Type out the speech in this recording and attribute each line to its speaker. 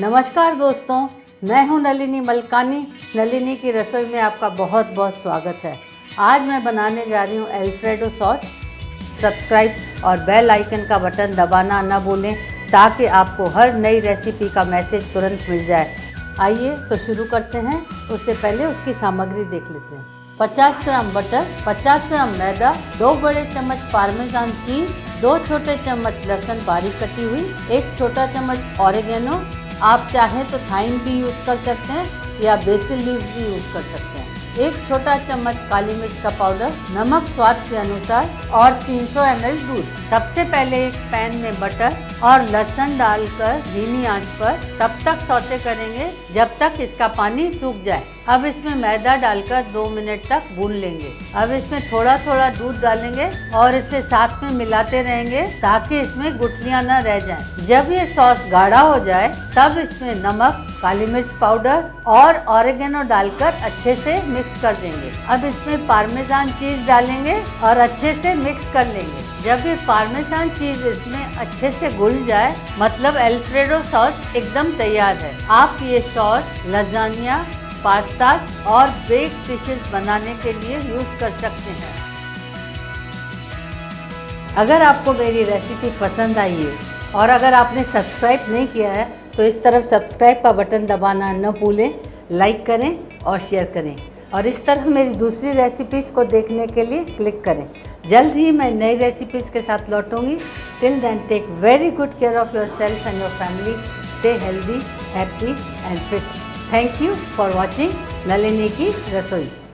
Speaker 1: नमस्कार दोस्तों, मैं हूं नलिनी मलकानी। नलिनी की रसोई में आपका बहुत बहुत स्वागत है। आज मैं बनाने जा रही हूं अल्फ्रेडो सॉस। सब्सक्राइब और बेल आइकन का बटन दबाना न भूलें ताकि आपको हर नई रेसिपी का मैसेज तुरंत मिल जाए। आइए तो शुरू करते हैं। उससे पहले उसकी सामग्री देख लेते हैं। 50 ग्राम बटर, 50 ग्राम मैदा, 2 बड़े चम्मच पार्मेजान चीज़, 2 छोटे चम्मच लहसुन बारीक कटी हुई, 1 छोटा चम्मच ऑरिगेनो। आप चाहें तो थाइम भी यूज़ कर सकते हैं या बेसिल लीव्स भी यूज़ कर सकते हैं। 1 छोटा चम्मच काली मिर्च का पाउडर, नमक स्वाद के अनुसार और 300 ml दूध। सबसे पहले एक पैन में बटर और लहसुन डालकर धीमी आंच पर तब तक सौते करेंगे जब तक इसका पानी सूख जाए। अब इसमें मैदा डालकर 2 मिनट तक भून लेंगे। अब इसमें थोड़ा थोड़ा दूध डालेंगे और इसे साथ में मिलाते रहेंगे ताकि इसमें गुठलियां न रह जाएं। जब ये सॉस गाढ़ा हो जाए तब इसमें नमक, काली मिर्च पाउडर और ऑरिगेनो डालकर अच्छे से मिक्स कर देंगे। अब इसमें पार्मेजान चीज़ डालेंगे और अच्छे से मिक्स कर लेंगे। जब ये पार्मेजान चीज़ इसमें अच्छे से घुल जाए मतलब अल्फ्रेडो सॉस एकदम तैयार है। आप ये सॉस लजानिया, पास्तास और बेक्ड डिशेस बनाने के लिए यूज़ कर सकते हैं। अगर आपको मेरी रेसिपी पसंद आई है और अगर आपने सब्सक्राइब नहीं किया है तो इस तरफ सब्सक्राइब का बटन दबाना न भूलें, लाइक करें और शेयर करें और इस तरह मेरी दूसरी रेसिपीज़ को देखने के लिए क्लिक करें। जल्द ही मैं नई रेसिपीज़ के साथ लौटूंगी। Till then take very good care of yourself and your family. Stay healthy, happy and fit. Thank you for watching Nalini की रसोई।